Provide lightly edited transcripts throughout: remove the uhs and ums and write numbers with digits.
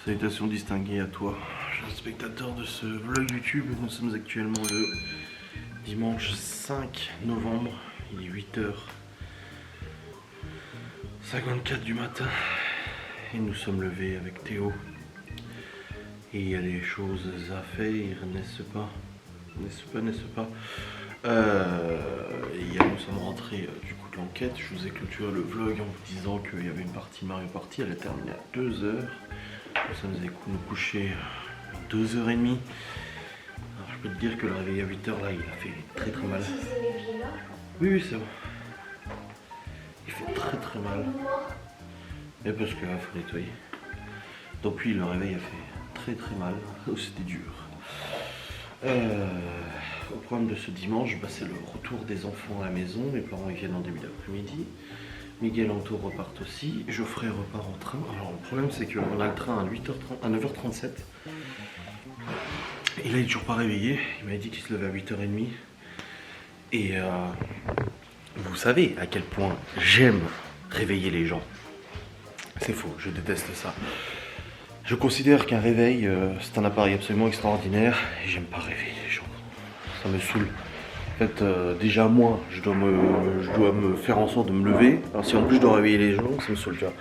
Salutations distinguées à toi, cher spectateur de ce vlog YouTube. Nous sommes actuellement le dimanche 5 novembre, il est 8h54 du matin et nous sommes levés avec Théo. Et il y a des choses à faire, n'est-ce pas? Hier nous sommes rentrés du coup de l'enquête. Je vous ai clôturé le vlog en vous disant qu'il y avait une partie Mario Party, elle a terminé à 2h. Nous sommes allés nous coucher à 2h30. Alors je peux te dire que le réveil à 8h là il a fait très très mal. Oui c'est bon. Il fait très mal. Et parce que là faut nettoyer. Donc oui, le réveil a fait très mal. Oh, c'était dur. Au programme de ce dimanche, c'est le retour des enfants à la maison. Mes parents ils viennent en début d'après-midi. Miguel et Anto repartent aussi. Geoffrey repart en train. Alors le problème c'est qu'on a le train à 9h37. Et là il est toujours pas réveillé. Il m'a dit qu'il se levait à 8h30. Et vous savez à quel point j'aime réveiller les gens. C'est faux, je déteste ça. Je considère qu'un réveil, c'est un appareil absolument extraordinaire et j'aime pas réveiller les gens. Ça me saoule. En fait, déjà moi, je dois me faire en sorte de me lever. Alors si en plus je dois réveiller les gens, ça me saoule déjà.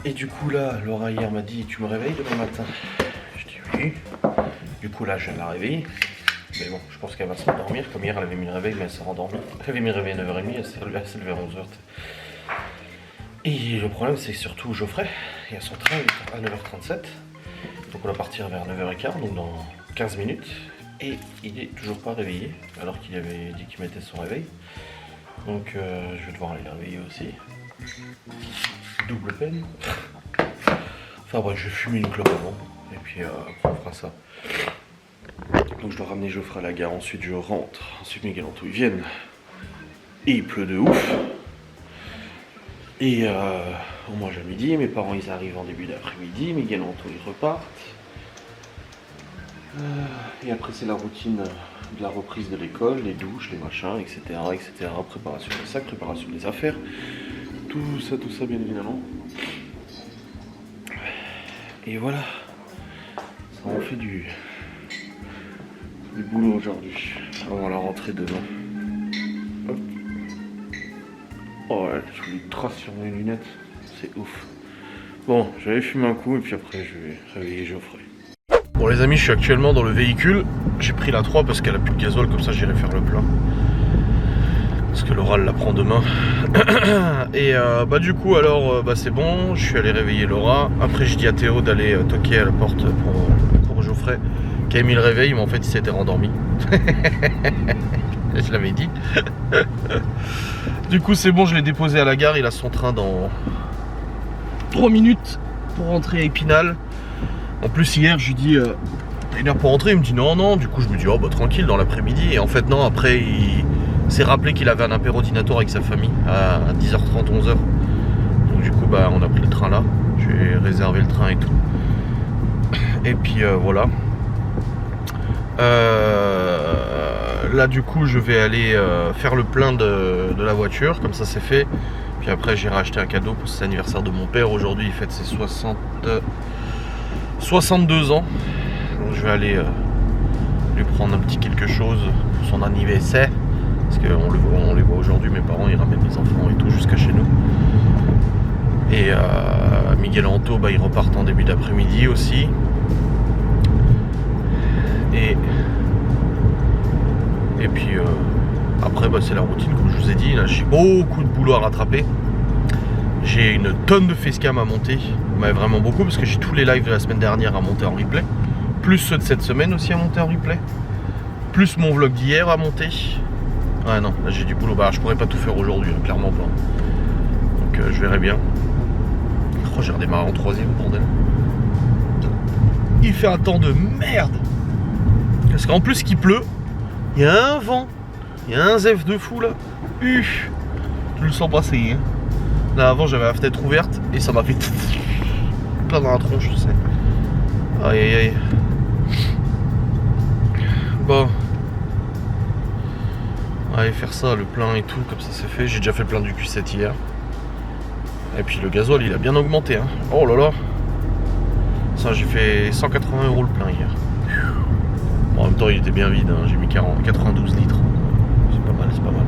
Et du coup là, Laura hier m'a dit, tu me réveilles demain matin? Je dis oui. Du coup là, je viens la réveiller. Mais bon, je pense qu'elle va s'endormir. Comme hier, elle avait mis le réveil, mais elle s'est rendormie. Elle avait mis le réveil à 9h30, elle s'est levée à 11h. Et le problème c'est que surtout Geoffrey, il a son train à 9h37, donc on va partir vers 9h15, donc dans 15 minutes, et il est toujours pas réveillé, alors qu'il avait dit qu'il mettait son réveil, donc je vais devoir aller le réveiller aussi, double peine, enfin bref, je vais fumer une clope avant, et puis après on fera ça. Donc je dois ramener Geoffrey à la gare, ensuite je rentre, ensuite Miguel et Anto ils viennent, et il pleut de ouf. Et on mange à midi, mes parents ils arrivent en début d'après-midi, Miguel et Anto ils repartent. Et après c'est la routine de la reprise de l'école, les douches, les machins, etc. Préparation des sacs, préparation des affaires. Tout ça bien évidemment. Et voilà. Ça en fait du boulot aujourd'hui, avant la rentrée demain. Hop. Oh ouais, je vous trace sur mes lunettes, c'est ouf. Bon, je vais aller fumer un coup et puis après je vais réveiller Geoffrey. Bon les amis, je suis actuellement dans le véhicule. J'ai pris la 3 parce qu'elle a plus de gasoil, comme ça j'irai faire le plein. Parce que Laura elle la prend demain. Et du coup alors c'est bon, je suis allé réveiller Laura. Après j'ai dit à Théo d'aller toquer à la porte pour Geoffrey qui a mis le réveil, mais en fait il s'était rendormi. Je l'avais dit. Du coup c'est bon, je l'ai déposé à la gare, il a son train dans 3 minutes pour rentrer à Épinal. En plus hier je lui dis t'as une heure pour rentrer, il me dit non, du coup je me dis oh bah tranquille dans l'après-midi, et en fait non, après il s'est rappelé qu'il avait un apéro dînatoire avec sa famille à 10h30, 11h. Donc du coup on a pris le train là, j'ai réservé le train et tout. Et puis voilà. Là du coup je vais aller faire le plein de la voiture, comme ça c'est fait. Puis après j'irai acheter un cadeau pour cet anniversaire de mon père. Aujourd'hui il fête ses 62 ans. Donc je vais aller lui prendre un petit quelque chose pour son anniversaire. Parce qu'on les voit aujourd'hui, mes parents ils ramènent les enfants et tout jusqu'à chez nous. Et Miguel et Anto ils repartent en début d'après-midi aussi. Et puis après c'est la routine comme je vous ai dit. Là j'ai beaucoup de boulot à rattraper. J'ai une tonne de facecam à monter, mais vraiment beaucoup, parce que j'ai tous les lives de la semaine dernière à monter en replay, plus ceux de cette semaine aussi à monter en replay, plus mon vlog d'hier à monter. Ouais non, là j'ai du boulot, je pourrais pas tout faire aujourd'hui, clairement pas. Donc je verrai bien. Oh, j'ai redémarré en 3ème, bordel. Il fait un temps de merde. Parce qu'en plus qu'il pleut, il y a un vent, il y a un zef de fou là. Je le sens passer. Hein. Là avant j'avais la fenêtre ouverte et ça m'a fait plein dans la tronche, tu sais. Aïe. Bon. Allez faire ça, le plein et tout, comme ça c'est fait. J'ai déjà fait le plein du Q7 hier. Et puis le gasoil il a bien augmenté. Hein. Oh là là. Ça, j'ai fait 180 € le plein hier. Bon, en même temps, il était bien vide, hein. J'ai mis 92 litres. C'est pas mal, c'est pas mal.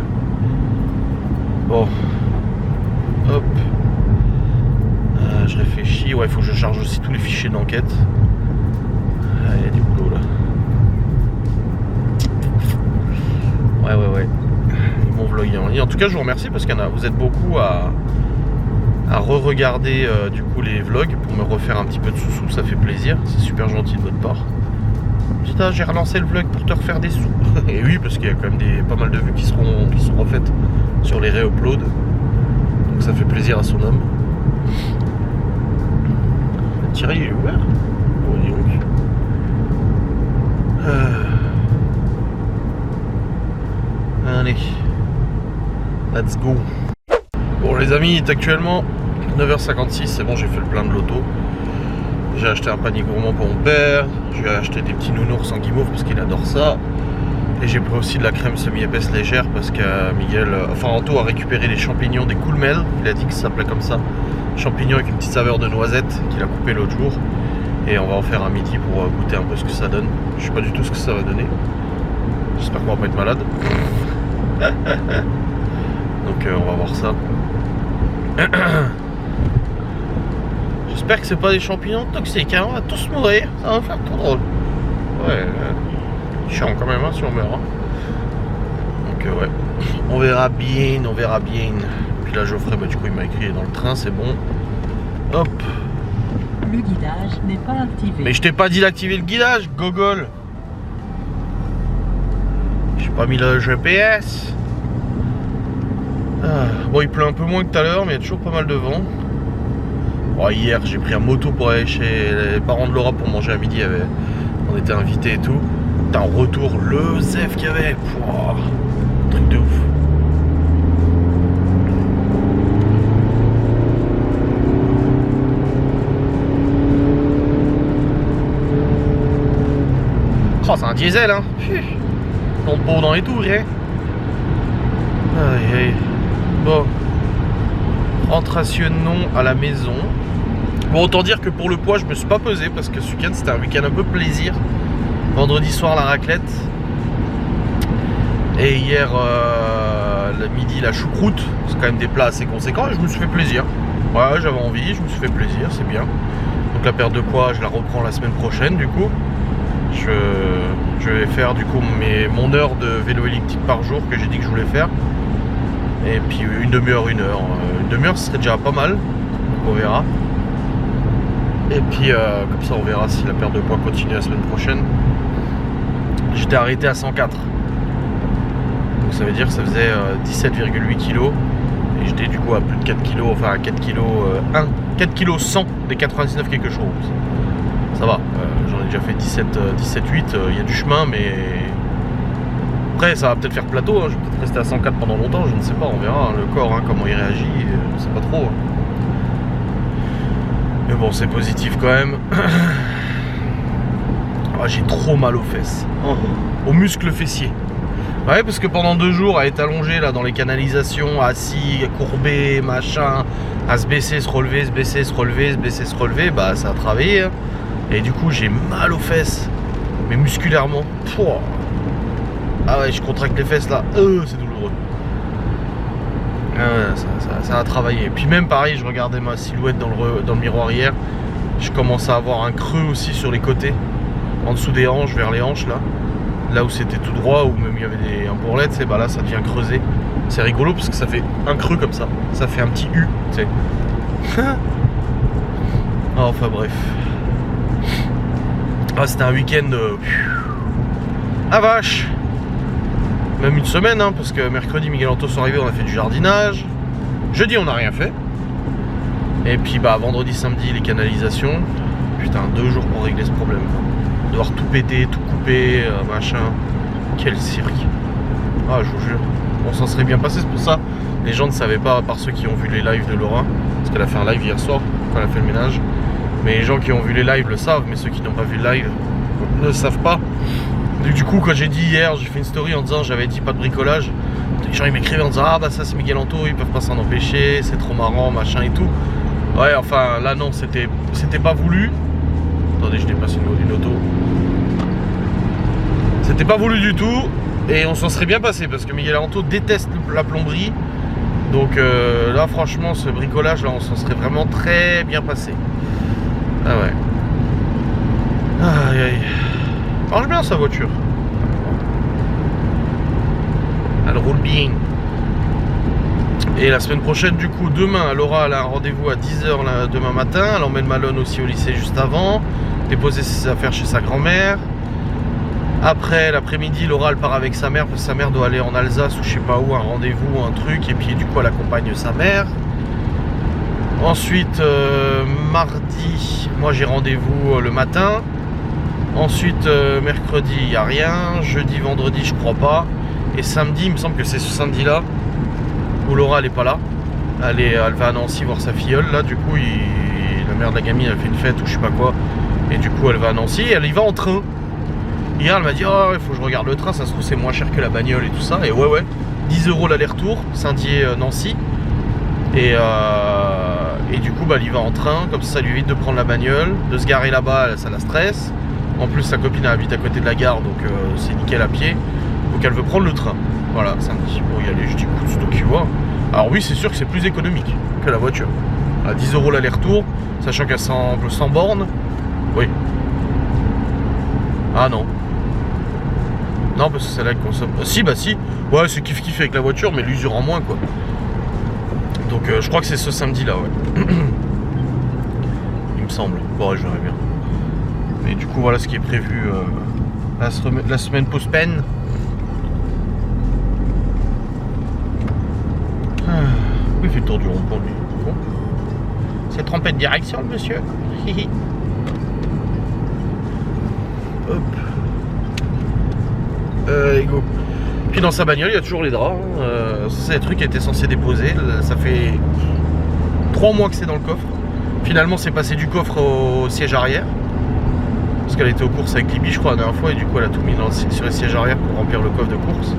Bon. Hop. Je réfléchis. Ouais, il faut que je charge aussi tous les fichiers d'enquête. Il y a du boulot là. Ouais. Mon vlog est en ligne. En tout cas, je vous remercie parce qu'il y en a. Vous êtes beaucoup à re-regarder du coup les vlogs pour me refaire un petit peu de sous-sous. Ça fait plaisir. C'est super gentil de votre part. Dites, j'ai relancé le vlog pour te refaire des sous. Et oui, parce qu'il y a quand même pas mal de vues qui sont refaites sur les réuploads. Donc ça fait plaisir à son homme. Thierry, il est ouvert. Oh, dis donc. Allez, let's go. Bon les amis, il est actuellement 9h56, c'est bon, j'ai fait le plein de l'auto. J'ai acheté un panier gourmand pour mon père, j'ai acheté des petits nounours en guimauve parce qu'il adore ça. Et j'ai pris aussi de la crème semi-épaisse légère parce que Miguel, Anto a récupéré les champignons des Coolmel, il a dit que ça s'appelait comme ça. Champignons avec une petite saveur de noisette qu'il a coupé l'autre jour. Et on va en faire un midi pour goûter un peu ce que ça donne. Je sais pas du tout ce que ça va donner. J'espère qu'on va pas être malade. Donc on va voir ça. J'espère que c'est pas des champignons toxiques, hein. On va tous mourir, ça va faire trop drôle. Ouais, chiant quand même hein, si on meurt. Hein. Donc ouais, on verra bien, on verra bien. Puis là Geoffrey, bah, du coup il m'a écrit dans le train, c'est bon. Hop. Le guidage n'est pas activé. Mais je t'ai pas dit d'activer le guidage, gogol. J'ai pas mis le GPS. Bon, il pleut un peu moins que tout à l'heure, mais il y a toujours pas mal de vent. Bon, hier, j'ai pris un moto pour aller chez les parents de Laura pour manger à midi. On était invités et tout. Putain, en retour, le zef qu'il y avait. Pouah, truc de ouf. Oh, c'est un diesel, hein. On beau dans les tours, hein. Aïe, aïe. Bon. Rentration à la maison. Bon, autant dire que pour le poids, je me suis pas pesé parce que ce week-end, c'était un week-end un peu plaisir. Vendredi soir, la raclette. Et hier, le midi, la choucroute. C'est quand même des plats assez conséquents et je me suis fait plaisir. Ouais, j'avais envie, je me suis fait plaisir, c'est bien. Donc la perte de poids, je la reprends la semaine prochaine, du coup. Je vais faire du coup mon heure de vélo elliptique par jour que j'ai dit que je voulais faire. Et puis une demi-heure, une heure. Une demi-heure, ce serait déjà pas mal. Donc on verra. Et puis comme ça, on verra si la perte de poids continue la semaine prochaine. J'étais arrêté à 104. Donc ça veut dire que ça faisait 17,8 kg. Et j'étais du coup à plus de 4 kg, enfin 4 kg 4 kg 100 des 99 quelque chose. Ça va, j'en ai déjà fait 17-8, il y a du chemin, mais après ça va peut-être faire plateau, hein. Je vais peut-être rester à 104 pendant longtemps, je ne sais pas, on verra, hein, le corps, hein, comment il réagit, je sais pas trop. Hein. Mais bon, c'est positif quand même. Ah, j'ai trop mal aux fesses, aux muscles fessiers. Ouais, parce que pendant 2 jours, à être allongé là dans les canalisations, assis, courbé, machin, à se baisser, se relever, se baisser, se relever, se baisser, se relever, bah ça a travaillé. Hein. Et du coup j'ai mal aux fesses, mais musculairement. Pouah. Ah ouais, je contracte les fesses là, c'est douloureux. Ah ouais, ça a travaillé. Et puis même pareil, je regardais ma silhouette dans le miroir hier. Je commence à avoir un creux aussi sur les côtés, en dessous des hanches, vers les hanches là. Là où c'était tout droit, où même il y avait un bourrelet, tu sais, bah là ça devient creusé. C'est rigolo parce que ça fait un creux comme ça. Ça fait un petit U, tu sais. Enfin bref. Ah, c'était un week-end ah vache. Même une semaine, hein, parce que mercredi, Miguel Anto sont arrivés, on a fait du jardinage. Jeudi, on n'a rien fait. Et puis bah vendredi, samedi, les canalisations. Putain, 2 jours pour régler ce problème. Devoir tout péter, tout couper, machin. Quel cirque. Ah, je vous jure. On s'en serait bien passé, c'est pour ça. Les gens ne savaient pas, à part ceux qui ont vu les lives de Laura. Parce qu'elle a fait un live hier soir, quand elle a fait le ménage. Mais les gens qui ont vu les lives le savent, mais ceux qui n'ont pas vu le live ne le savent pas. Du coup, quand j'ai dit hier, j'ai fait une story en disant j'avais dit pas de bricolage. Les gens ils m'écrivaient en disant ah bah ça c'est Miguel Anto, ils peuvent pas s'en empêcher, c'est trop marrant, machin et tout. Ouais, enfin là non, c'était pas voulu. Attendez, je dépasse une auto. C'était pas voulu du tout. Et on s'en serait bien passé parce que Miguel Anto déteste la plomberie. Donc là franchement ce bricolage là on s'en serait vraiment très bien passé. Ah ouais. Aïe aïe. Marche bien sa voiture. Elle roule bien. Et la semaine prochaine du coup demain Laura elle a un rendez-vous à 10h demain matin. Elle emmène Malone aussi au lycée juste avant. Déposer ses affaires chez sa grand-mère. Après l'après-midi Laura elle part avec sa mère parce que sa mère doit aller en Alsace ou je sais pas où, un rendez-vous, un truc, et puis du coup elle accompagne sa mère. Ensuite mardi moi j'ai rendez-vous le matin. Ensuite mercredi il n'y a rien. Jeudi, vendredi je crois pas. Et samedi il me semble que c'est ce samedi là où Laura elle est pas là. Elle va à Nancy voir sa filleule là, du coup la mère de la gamine elle fait une fête ou je sais pas quoi. Et du coup elle va à Nancy et elle y va en train. Hier elle m'a dit oh il faut que je regarde le train, ça se trouve c'est moins cher que la bagnole et tout ça. Et ouais 10 € l'aller-retour, Saint-Dié-Nancy. Et du coup bah elle y va en train, comme ça lui évite de prendre la bagnole, de se garer là-bas, ça la stresse. En plus sa copine habite à côté de la gare, donc c'est nickel à pied. Donc elle veut prendre le train. Voilà, samedi pour y aller. Je dis écoute, c'est toi qui vois. Alors oui c'est sûr que c'est plus économique que la voiture. À 10 € l'aller-retour, sachant qu'elle 100 bornes. Oui. Ah non. Non parce que c'est là qu'elle consomme. Si bah si. Ouais c'est kiff avec la voiture mais l'usure en moins quoi. Donc je crois que c'est ce samedi là ouais. Il me semble. Bon ouais, je verrai bien. Mais du coup voilà ce qui est prévu la semaine post-peine. Il fait le tour du rond-point lui. Bon. C'est trompé de direction le monsieur. Hop. Go. Puis dans sa bagnole il y a toujours les draps. C'est des trucs qui étaient censés déposer. Ça fait 3 mois que c'est dans le coffre. Finalement c'est passé du coffre au siège arrière. Parce qu'elle était aux courses avec Libby je crois la dernière fois. Et du coup elle a tout mis sur les sièges arrière pour remplir le coffre de courses.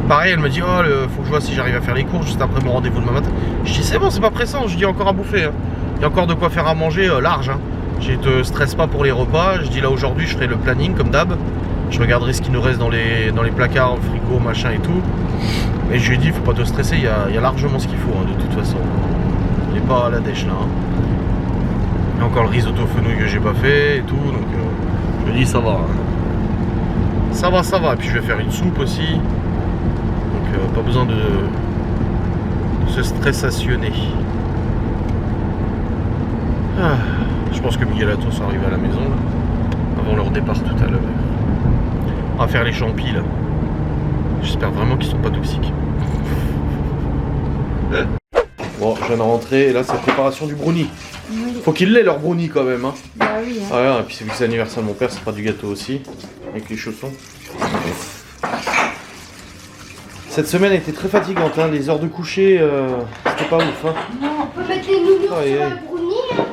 Pareil elle me dit oh faut que je vois si j'arrive à faire les courses juste après mon rendez-vous demain matin. Je dis c'est bon c'est pas pressant, je dis encore à bouffer hein. Il y a encore de quoi faire à manger large hein. Je te stresse pas pour les repas. Je dis là aujourd'hui je ferai le planning comme d'hab. Je regarderai ce qui nous reste dans les placards, au frigo, machin et tout. Et je lui ai dit, faut pas te stresser, il y a largement ce qu'il faut, hein, de toute façon. On n'est pas à la dèche là. Hein. Il y a encore le risotto fenouil que j'ai pas fait et tout, donc je lui ai dit, ça va. Hein. Ça va. Et puis je vais faire une soupe aussi. Donc pas besoin de se stressationner. Ah, je pense que Miguel Atos sont arrivés à la maison, là, avant leur départ tout à l'heure. On va faire les champis là. J'espère vraiment qu'ils sont pas toxiques. Bon, je viens de rentrer et là c'est la préparation du brownie. Oui. Faut qu'il l'ait leur brownie quand même. Hein. Bah oui. Hein. Ah ouais, et puis vu que c'est l'anniversaire de mon père, c'est pas du gâteau aussi. Avec les chaussons. Cette semaine a été très fatigante, hein. Les heures de coucher, c'était pas ouf. Hein. Non, on peut mettre les nounours sur le brownie. Hein.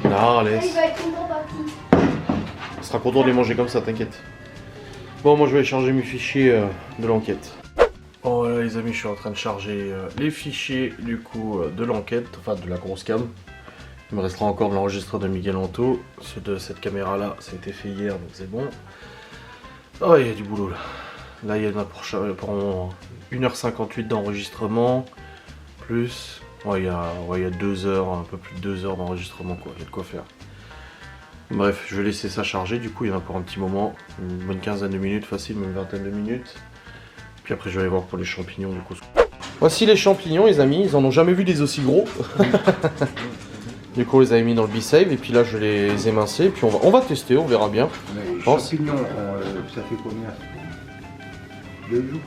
Non, laisse. Il va être content parti. On sera content de les manger comme ça, t'inquiète. Bon, moi je vais charger mes fichiers de l'enquête. Bon, là les amis, je suis en train de charger les fichiers du coup de l'enquête, enfin de la grosse cam. Il me restera encore de l'enregistreur de Miguel Anto. Ceux de cette caméra là, ça a été fait hier, donc c'est bon. Oh, il y a du boulot là. Là, il y en a pour 1h58 d'enregistrement. Plus, il y a 2 heures, un peu plus de 2 heures d'enregistrement quoi, il y a de quoi faire. Bref, je vais laisser ça charger, du coup il y en a pour un petit moment, une bonne quinzaine de minutes, facile, même vingtaine de minutes. Puis après je vais aller voir pour les champignons du coup. Voici les champignons les amis, ils en ont jamais vu des aussi gros. Du coup on les avait mis dans le B-Save et puis là je vais les émincer, puis on va tester, on verra bien. Les champignons, ça fait combien? 2 jours.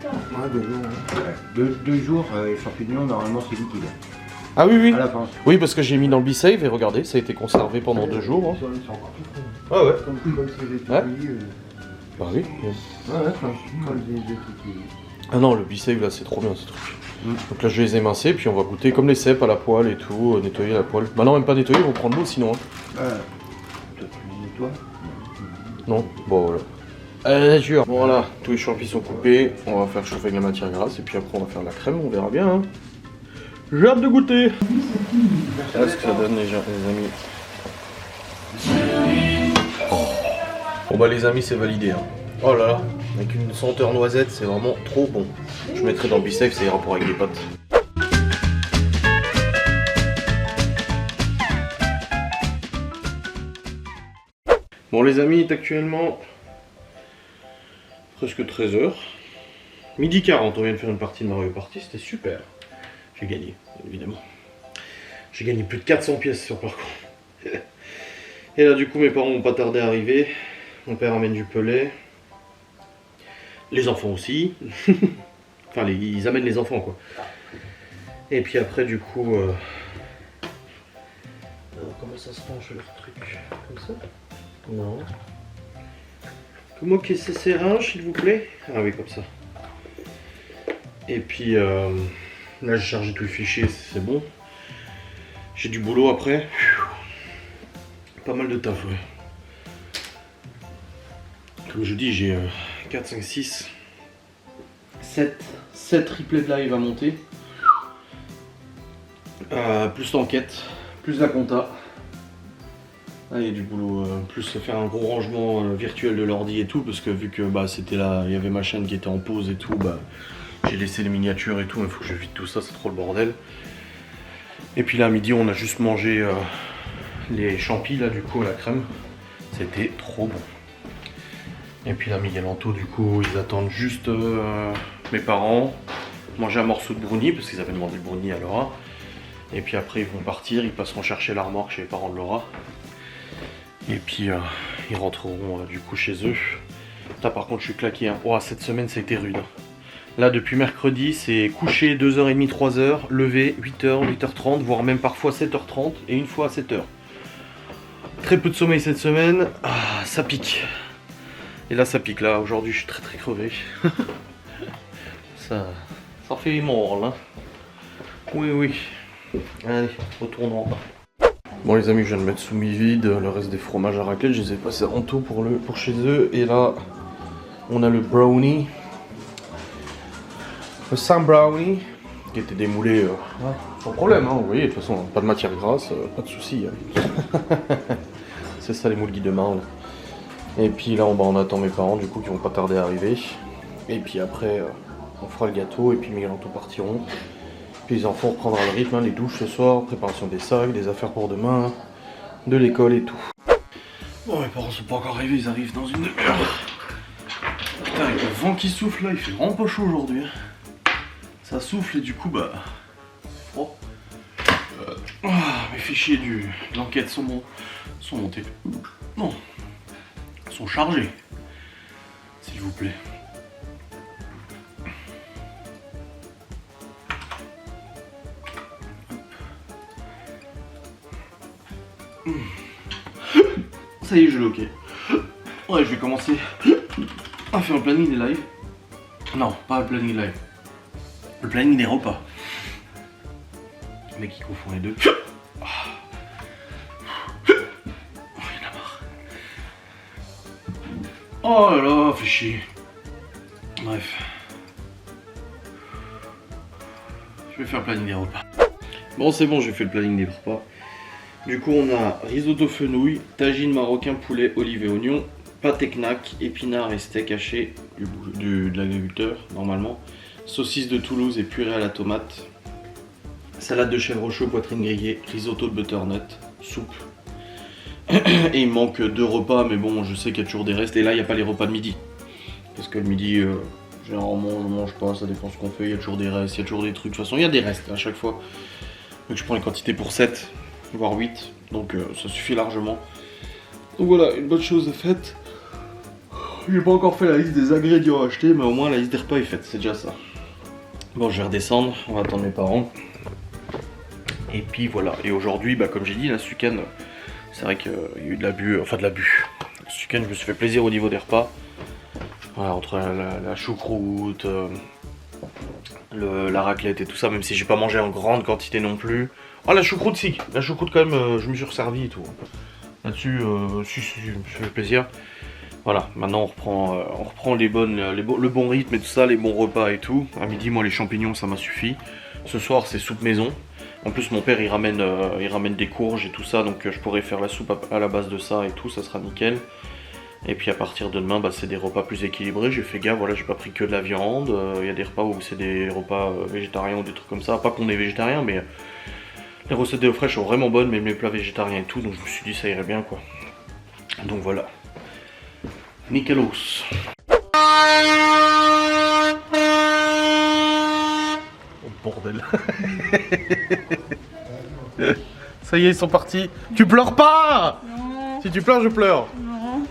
Ouais, 2 jours. Ouais. 2 jours, les champignons normalement c'est liquide. Ah oui. À la fin. Oui, parce que j'ai mis dans le B-Save et regardez, ça a été conservé pendant 2 jours. Hein. Ah ouais. Comme c'est ouais. Bah oui. Ouais, comme des ah non, le B-Save là c'est trop bien ce truc. Donc là je vais les émincer, puis on va goûter comme les cèpes à la poêle et tout, nettoyer la poêle. Bah non, même pas nettoyer, ils vont prendre l'eau sinon. Hein. Toi tu nettoies? Non, bon voilà. Jure. Bon voilà, tous les champignons sont coupés, on va faire chauffer avec la matière grasse et puis après on va faire la crème, on verra bien. Hein. J'ai hâte de goûter. Voilà ce que ça donne les amis. Bon bah les amis, c'est validé. Hein. Oh là là, avec une senteur noisette, c'est vraiment trop bon. Je mettrai dans le bistec, ça ira pour avec des pâtes. Bon les amis, il est actuellement presque 13h. Midi 40, on vient de faire une partie de Mario Party, c'était super. J'ai gagné, évidemment. J'ai gagné plus de 400 pièces sur parcours. Et là du coup mes parents n'ont pas tardé à arriver. Mon père amène du pelé. Les enfants aussi. Enfin ils amènent les enfants quoi. Et puis après du coup... comment ça se range leur truc? Comme ça? Non. Comment que ça s'arrange s'il vous plaît? Ah oui comme ça. Et puis là j'ai chargé tout le fichier, c'est bon. J'ai du boulot après. Pas mal de taf, ouais. Comme je dis, j'ai 4, 5, 6, 7 replays de live à monter. Plus l'enquête, plus la compta. Ah, il y a du boulot, plus faire un gros rangement virtuel de l'ordi et tout, parce que vu que bah, c'était là, il y avait ma chaîne qui était en pause et tout, bah, j'ai laissé les miniatures et tout, mais il faut que je vide tout ça, c'est trop le bordel. Et puis là à midi on a juste mangé les champis là du coup à la crème, c'était trop bon. Et puis là Miguel Anto du coup ils attendent juste mes parents, manger un morceau de brownie parce qu'ils avaient demandé le brownie à Laura. Et puis après ils vont partir, ils passeront chercher la remorque chez les parents de Laura. Et puis ils rentreront du coup chez eux. Là par contre je suis claqué, hein. Oh, cette semaine ça a été rude. Hein. Là depuis mercredi c'est coucher 2h30, 3h, lever 8h, 8h30, voire même parfois 7h30 et une fois à 7h. Très peu de sommeil cette semaine, ah, ça pique. Et là ça pique, là aujourd'hui je suis très crevé. ça fait mort là. Oui. Allez, retournons en bas. Bon les amis, je viens de mettre sous mi-vide le reste des fromages à raclette, je les ai passés en tout pour chez eux. Et là on a le brownie. Le Sam Brownie, qui était démoulé sans problème, hein, vous voyez, de toute façon, pas de matière grasse, pas de soucis. Hein. C'est ça les moules Guy de Marle. Et puis là, on attend mes parents, du coup, qui vont pas tarder à arriver. Et puis après, on fera le gâteau, et puis Miguel Anto partiront. Puis les enfants reprendront le rythme, hein, les douches ce soir, préparation des sacs, des affaires pour demain, de l'école et tout. Bon, mes parents sont pas encore arrivés, ils arrivent dans une demi-heure. Putain, avec le vent qui souffle là, il fait vraiment pas chaud aujourd'hui. Hein. Ça souffle et du coup bah froid. Mes fichiers de l'enquête sont montés. Non. Sont chargés. S'il vous plaît. Ça y est, je l'ai ok. Ouais, je vais commencer à faire le planning des lives. Non, pas le planning live. Le planning des repas. Le mec qui confond les deux. Oh, il y en a marre. Oh là là, fait chier. Bref. Je vais faire le planning des repas. Bon, c'est bon, j'ai fait le planning des repas. Du coup, on a risotto fenouil, tagine marocain, poulet, olive et oignon, pâte et knack, épinards et steak haché de l'agriculteur, normalement. Saucisse de Toulouse et purée à la tomate. Salade de chèvre chaud, poitrine grillée, risotto de butternut, soupe. Et il manque 2 repas, mais bon, je sais qu'il y a toujours des restes. Et là, il n'y a pas les repas de midi. Parce que le midi, généralement, on ne mange pas, ça dépend ce qu'on fait. Il y a toujours des restes, il y a toujours des trucs. De toute façon, il y a des restes à chaque fois. Donc je prends les quantités pour 7, voire 8. Donc ça suffit largement. Donc voilà, une bonne chose est faite. J'ai pas encore fait la liste des ingrédients à acheter, mais au moins la liste des repas est faite, c'est déjà ça. Bon, je vais redescendre, on va attendre mes parents. Et puis voilà, et aujourd'hui, bah, comme j'ai dit, la Sucan, c'est vrai qu'il y a eu de l'abus, enfin de l'abus. La Sucan, je me suis fait plaisir au niveau des repas. Voilà, entre la choucroute, la raclette et tout ça, même si j'ai pas mangé en grande quantité non plus. Ah, la choucroute, si, la choucroute quand même, je me suis resservi et tout. Là-dessus, si, je me suis fait plaisir. Voilà, maintenant on reprend le bon rythme et tout ça, les bons repas et tout. À midi, moi les champignons ça m'a suffi. Ce soir c'est soupe maison. En plus mon père il ramène des courges et tout ça, donc je pourrais faire la soupe à la base de ça et tout, ça sera nickel. Et puis à partir de demain, bah, c'est des repas plus équilibrés. J'ai fait gaffe, voilà, j'ai pas pris que de la viande. Il y a des repas où c'est des repas végétariens ou des trucs comme ça. Pas qu'on est végétarien, mais les recettes d'HelloFresh sont vraiment bonnes, même les plats végétariens et tout. Donc je me suis dit ça irait bien quoi. Donc voilà. Nickelos. Oh bordel. Ça y est, ils sont partis. Tu pleures pas? Non. Si tu pleures, je pleure. Non.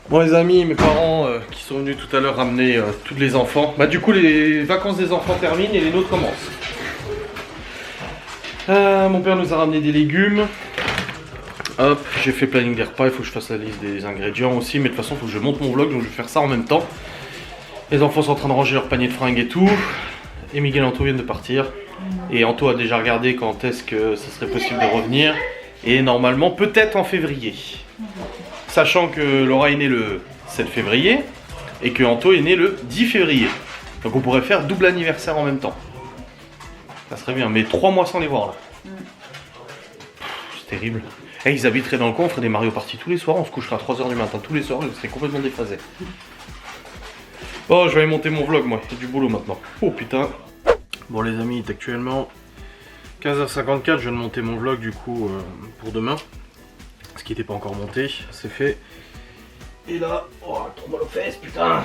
Bon les amis, mes parents qui sont venus tout à l'heure ramener tous les enfants. Bah du coup les vacances des enfants terminent et les nôtres commencent. Mon père nous a ramené des légumes. Hop, j'ai fait planning des repas, il faut que je fasse la liste des ingrédients aussi. Mais de toute façon, il faut que je monte mon vlog, donc je vais faire ça en même temps. Les enfants sont en train de ranger leur panier de fringues et tout. Et Miguel et Anto viennent de partir. Et Anto a déjà regardé quand est-ce que ce serait possible de revenir. Et normalement, peut-être en février. Sachant que Laura est née le 7 février et que Anto est né le 10 février. Donc on pourrait faire double anniversaire en même temps. Ça serait bien, mais 3 mois sans les voir là. C'est terrible. Et ils habiteraient dans le coin, on ferait des Mario Party tous les soirs, on se couchera à 3h du matin tous les soirs, ils seraient complètement déphasés. Oh, je vais aller monter mon vlog moi, il y a du boulot maintenant. Oh putain. Bon les amis, il est actuellement 15h54, je viens de monter mon vlog du coup pour demain. Ce qui n'était pas encore monté, c'est fait. Et là, oh, trop mal aux fesses, putain.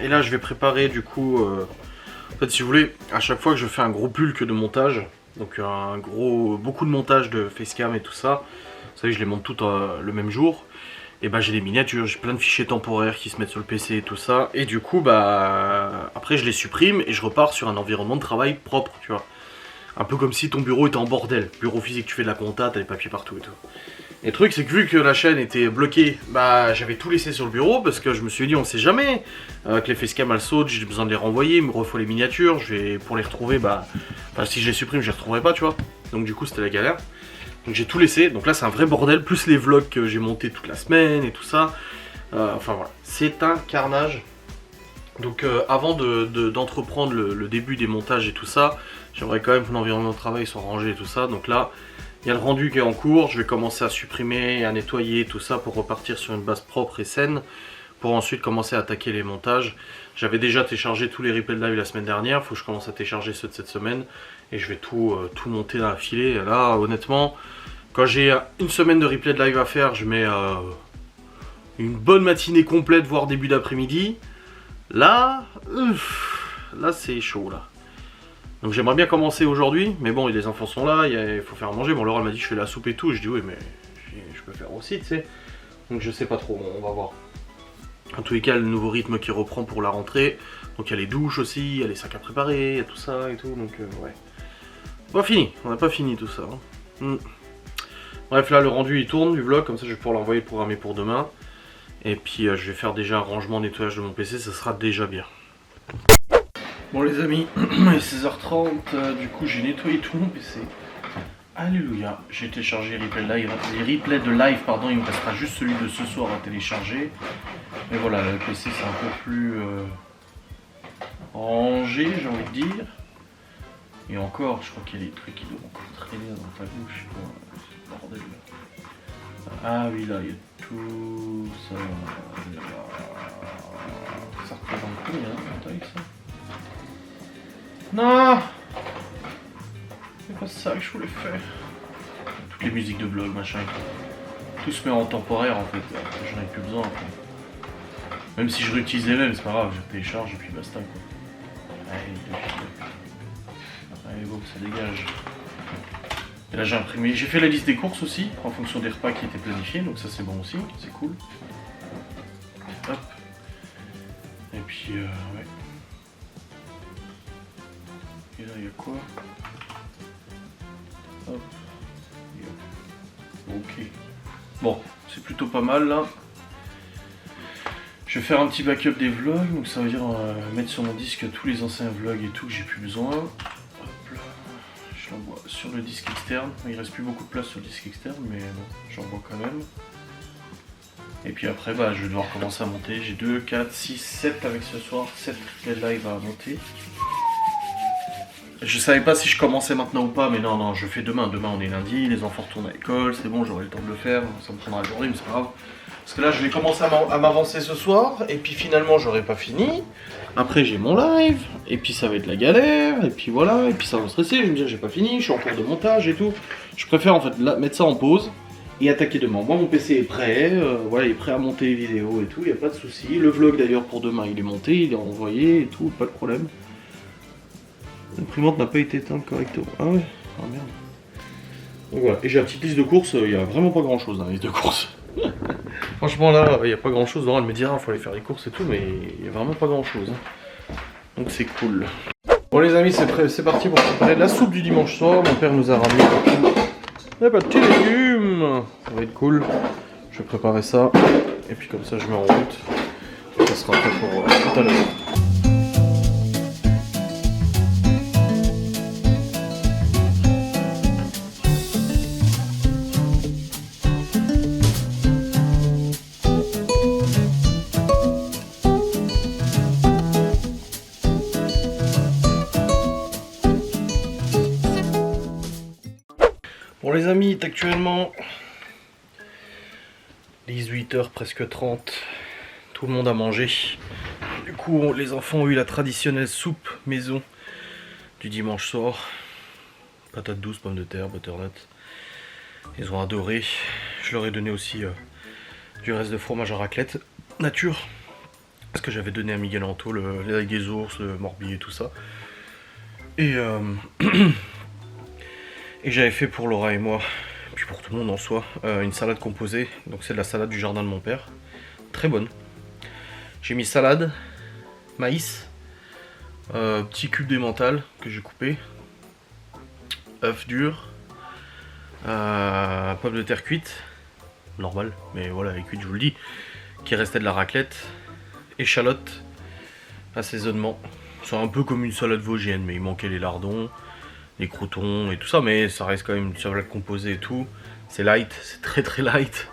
Et là, je vais préparer du coup. En fait, si vous voulez, à chaque fois que je fais un gros bulk de montage, donc beaucoup de montage de facecam et tout ça, vous savez, je les monte toutes le même jour. Et bah, j'ai des miniatures, j'ai plein de fichiers temporaires qui se mettent sur le PC et tout ça. Et du coup, bah, après, je les supprime et je repars sur un environnement de travail propre, tu vois. Un peu comme si ton bureau était en bordel. Bureau physique, tu fais de la compta, t'as les papiers partout et tout. Et le truc, c'est que vu que la chaîne était bloquée, bah j'avais tout laissé sur le bureau parce que je me suis dit, on sait jamais que les facecam elles sautent, j'ai besoin de les renvoyer, il me refaut les miniatures, pour les retrouver, si je les supprime, je les retrouverai pas, tu vois. Donc du coup, c'était la galère. Donc j'ai tout laissé, donc là c'est un vrai bordel, plus les vlogs que j'ai montés toute la semaine et tout ça. Enfin voilà, c'est un carnage. Donc avant d'entreprendre le début des montages et tout ça, j'aimerais quand même que l'environnement de travail soit rangé et tout ça. Donc là, il y a le rendu qui est en cours, je vais commencer à supprimer, à nettoyer tout ça pour repartir sur une base propre et saine. Pour ensuite commencer à attaquer les montages. J'avais déjà téléchargé tous les replays de live la semaine dernière, il faut que je commence à télécharger ceux de cette semaine. Et je vais tout monter dans la filée. Et là, honnêtement, quand j'ai une semaine de replay de live à faire, je mets une bonne matinée complète, voire début d'après-midi. Là, c'est chaud là. Donc j'aimerais bien commencer aujourd'hui, mais bon, les enfants sont là, il faut faire à manger. Bon, Laura m'a dit je fais la soupe et tout, je dis oui, mais je peux faire aussi, tu sais. Donc je sais pas trop, on va voir. En tous les cas, le nouveau rythme qui reprend pour la rentrée. Donc il y a les douches aussi, il y a les sacs à préparer, il y a tout ça et tout, donc ouais. Pas fini, on n'a pas fini tout ça. Hein. Bref, là le rendu il tourne du vlog, comme ça je vais pouvoir l'envoyer, le programmer pour demain. Et puis je vais faire déjà un rangement, nettoyage de mon PC, ça sera déjà bien. Bon les amis, il est 16h30, du coup j'ai nettoyé tout mon PC. Alléluia, j'ai téléchargé les replays de live, pardon, il me restera juste celui de ce soir à télécharger. Mais voilà, le PC c'est un peu plus rangé, j'ai envie de dire. Et encore, je crois qu'il y a des trucs qui doivent encore traîner dans ta bouche. C'est le bordel là. Ah oui, là, il y a tout ça. Ça représente combien, t'as vu ça? Non! C'est pas ça que je voulais faire. Toutes les musiques de vlog, machin. Tout se met en temporaire en fait. J'en ai plus besoin. Quoi. Même si je réutilise les mêmes, c'est pas grave, je télécharge et puis basta quoi. Allez, bon, ça dégage. Et là j'ai imprimé, j'ai fait la liste des courses aussi, en fonction des repas qui étaient planifiés, donc ça c'est bon aussi, c'est cool. Hop. Et puis, ouais. Et là il y a quoi? Hop. Et hop. Ok. Bon, c'est plutôt pas mal là. Je vais faire un petit backup des vlogs, donc ça veut dire mettre sur mon disque tous les anciens vlogs et tout que j'ai plus besoin. Hop là, je l'envoie sur le disque externe. Il reste plus beaucoup de place sur le disque externe, mais bon, j'envoie quand même. Et puis après, bah, je vais devoir commencer à monter. J'ai 2, 4, 6, 7 avec ce soir, 7 live à monter. Je savais pas si je commençais maintenant ou pas, mais non, je fais demain. Demain on est lundi, les enfants retournent à l'école, c'est bon, j'aurai le temps de le faire, ça me prendra la journée, mais c'est pas grave. Parce que là, je vais commencer à m'avancer ce soir, et puis finalement, j'aurai pas fini. Après, j'ai mon live, et puis ça va être la galère, et puis voilà, et puis ça va me stresser. Je vais me dire, j'ai pas fini, je suis en cours de montage et tout. Je préfère en fait mettre ça en pause et attaquer demain. Moi, mon PC est prêt, voilà, il est prêt à monter les vidéos et tout, il n'y a pas de souci. Le vlog d'ailleurs pour demain, il est monté, il est envoyé et tout, pas de problème. L'imprimante n'a pas été éteinte correctement. Ah ouais, ah merde. Donc voilà, et j'ai la petite liste de courses, il n'y a vraiment pas grand chose dans la liste de courses. Franchement là, il n'y a pas grand chose, Laura elle me dit il faut aller faire les courses et tout, mais il n'y a vraiment pas grand chose. Donc c'est cool. Bon les amis, c'est parti pour préparer la soupe du dimanche soir. Mon père nous a ramené des petits légumes. Ça va être cool. Je vais préparer ça, et puis comme ça je mets en route. Et ça sera prêt pour tout à l'heure. Bon les amis, il est actuellement 18h presque 30, tout le monde a mangé. Du coup les enfants ont eu la traditionnelle soupe maison du dimanche soir. Patates douces, pommes de terre, butternut. Ils ont adoré. Je leur ai donné aussi du reste de fromage à raclette nature. Parce que j'avais donné à Miguel Anto les ailes des ours, le morbier et tout ça. Et et j'avais fait pour Laura et moi, puis pour tout le monde en soi, une salade composée. Donc c'est de la salade du jardin de mon père. Très bonne. J'ai mis salade, maïs, petit cube d'emmental que j'ai coupé, œuf dur, pommes de terre cuites, normal, mais voilà, elle est cuite, je vous le dis, qui restait de la raclette, échalote, assaisonnement. C'est un peu comme une salade vosgienne, mais il manquait les lardons, les croutons et tout ça, mais ça reste quand même une salade composée et tout. C'est light, c'est très très light.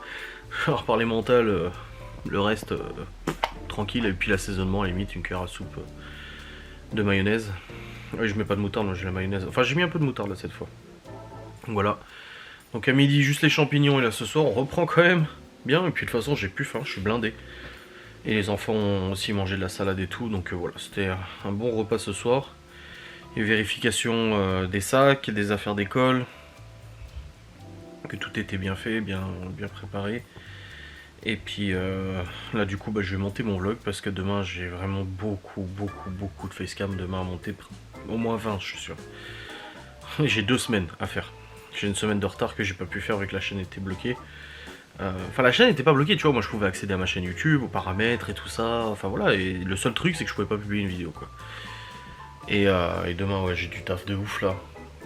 Alors par les mentales, le reste tranquille, et puis l'assaisonnement à la limite une cuillère à soupe de mayonnaise. Oui, je mets pas de moutarde, moi j'ai la mayonnaise. Enfin j'ai mis un peu de moutarde là cette fois. Donc voilà. Donc à midi juste les champignons, et là ce soir on reprend quand même bien, et puis de toute façon j'ai plus faim, je suis blindé. Et les enfants ont aussi mangé de la salade et tout, donc voilà, c'était un bon repas ce soir. Et vérification des sacs, des affaires d'école, que tout était bien fait, bien préparé. Et puis là du coup je vais monter mon vlog parce que demain j'ai vraiment beaucoup de facecam demain à monter, au moins 20 je suis sûr. J'ai 2 semaines à faire. J'ai une semaine de retard que j'ai pas pu faire vu que la chaîne était bloquée. Enfin la chaîne n'était pas bloquée, tu vois, moi je pouvais accéder à ma chaîne YouTube, aux paramètres et tout ça, enfin voilà, et le seul truc c'est que je pouvais pas publier une vidéo quoi. Et demain ouais j'ai du taf de ouf là.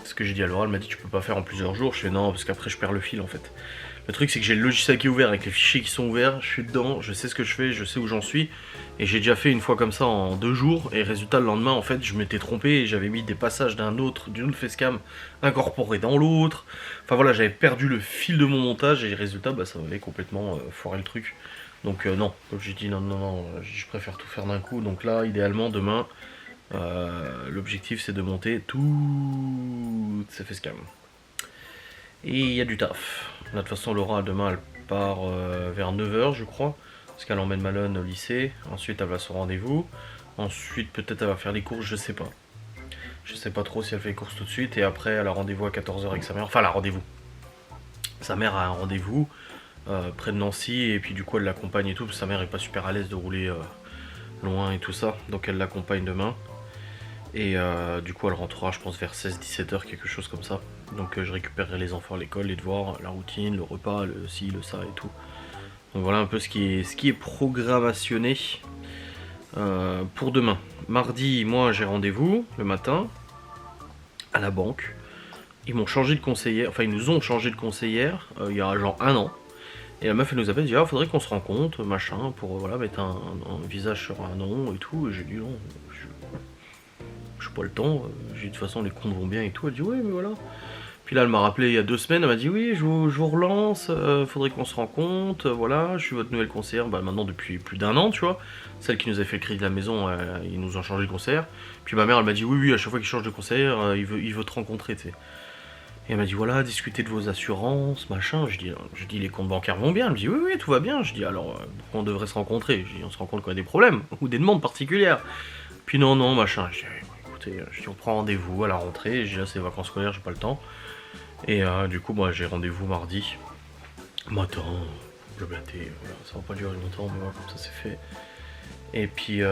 Ce que j'ai dit à Laura, elle m'a dit tu peux pas faire en plusieurs jours, je fais non parce qu'après je perds le fil en fait. Le truc c'est que j'ai le logiciel qui est ouvert avec les fichiers qui sont ouverts, je suis dedans, je sais ce que je fais, je sais où j'en suis. Et j'ai déjà fait une fois comme ça en 2 jours, et résultat le lendemain en fait je m'étais trompé et j'avais mis des passages d'une autre facecam incorporés dans l'autre. Enfin voilà, j'avais perdu le fil de mon montage et résultat ça m'avait complètement foiré le truc. Donc non, comme j'ai dit non, je préfère tout faire d'un coup. Donc là idéalement demain, l'objectif c'est de monter toutes ces facecam. Et il y a du taf. Là, de toute façon Laura demain elle part vers 9h je crois, parce qu'elle emmène Malone au lycée. Ensuite elle va sur rendez-vous. Ensuite peut-être elle va faire les courses, je sais pas. Je sais pas trop si elle fait les courses tout de suite. Et après elle a rendez-vous à 14h avec sa mère. Enfin elle a rendez-vous. Sa mère a un rendez-vous près de Nancy. Et puis du coup elle l'accompagne et tout, parce que sa mère est pas super à l'aise de rouler loin et tout ça. Donc elle l'accompagne demain. Et du coup elle rentrera je pense vers 16-17h, quelque chose comme ça. Donc je récupérerai les enfants à l'école, les devoirs, la routine, le repas, le ci, le ça et tout. Donc voilà un peu ce qui est programmationné pour demain. Mardi, moi j'ai rendez-vous le matin à la banque. Ils m'ont changé de conseillère, enfin ils nous ont changé de conseillère il y a genre 1 an. Et la meuf elle nous appelle, elle dit faudrait qu'on se rencontre, machin, pour voilà mettre un visage sur un nom et tout. Et j'ai dit non, je pas le temps, de toute façon les comptes vont bien et tout. Elle dit ouais mais voilà. Puis là elle m'a rappelé il y a 2 semaines, elle m'a dit oui je vous relance, faudrait qu'on se rencontre, voilà, je suis votre nouvelle conseillère, maintenant depuis plus d'1 an tu vois. Celle qui nous a fait le crédit de la maison, ils nous ont changé de conseillère. Puis ma mère elle m'a dit oui à chaque fois qu'il change de conseillère, il veut te rencontrer tu sais. Et elle m'a dit voilà, discutez de vos assurances, machin. Je dis les comptes bancaires vont bien. Elle me dit oui, tout va bien. Je dis alors pourquoi on devrait se rencontrer? Je dis on se rend compte qu'on a des problèmes ou des demandes particulières. Puis non, machin. Je dis écoutez, on prend rendez-vous à la rentrée. Je dis là c'est vacances scolaires, j'ai pas le temps. Et du coup moi j'ai rendez-vous mardi matin. Le blâté, voilà, ça va pas durer longtemps, mais voilà, comme ça c'est fait. Et puis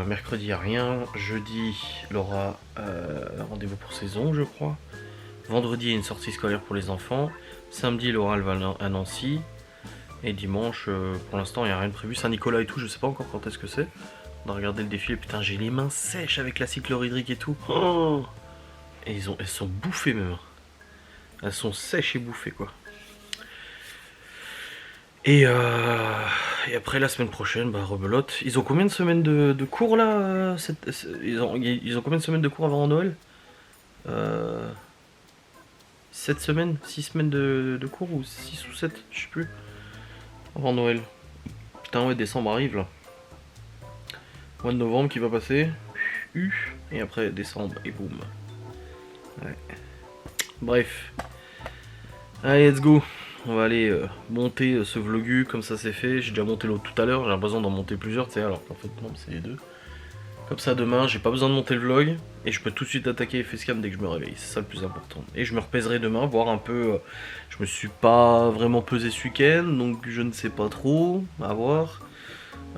mercredi y a rien. Jeudi Laura rendez-vous pour saison je crois. Vendredi, il y a une sortie scolaire pour les enfants. Samedi, l'oral va à Nancy. Et dimanche, pour l'instant, il n'y a rien de prévu. Saint-Nicolas et tout, je sais pas encore quand est-ce que c'est. On a regardé le défilé. Putain, j'ai les mains sèches avec l'acide chlorhydrique et tout. Oh, et elles sont bouffées même. Elles sont sèches et bouffées, quoi. Et après, la semaine prochaine, bah, rebelote. Ils ont combien de semaines de cours, là ils ont combien de semaines de cours avant Noël 7 semaines, 6 semaines de cours ou 6 ou 7, je sais plus. Avant Noël. Putain ouais, décembre arrive là. Mois de novembre qui va passer. Et après décembre et boum. Ouais. Bref. Allez, let's go. On va aller monter ce vlogu comme ça c'est fait. J'ai déjà monté l'autre tout à l'heure, j'ai l'impression d'en monter plusieurs, tu sais, alors qu'en fait non, c'est les deux. Comme ça demain, j'ai pas besoin de monter le vlog et je peux tout de suite attaquer Facecam dès que je me réveille, c'est ça le plus important. Et je me repèserai demain, voir un peu, je me suis pas vraiment pesé ce week-end, donc je ne sais pas trop, à voir.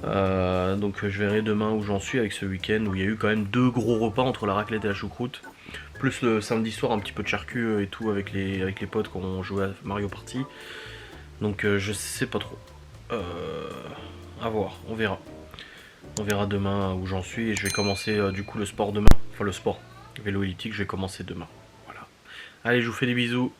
Donc je verrai demain où j'en suis avec ce week-end où il y a eu quand même 2 gros repas entre la raclette et la choucroute. Plus le samedi soir un petit peu de charcu et tout avec les potes quand on jouait à Mario Party. Donc je sais pas trop. À voir, on verra. On verra demain où j'en suis et je vais commencer du coup le sport demain. Enfin le sport vélo elliptique, je vais commencer demain. Voilà. Allez, je vous fais des bisous.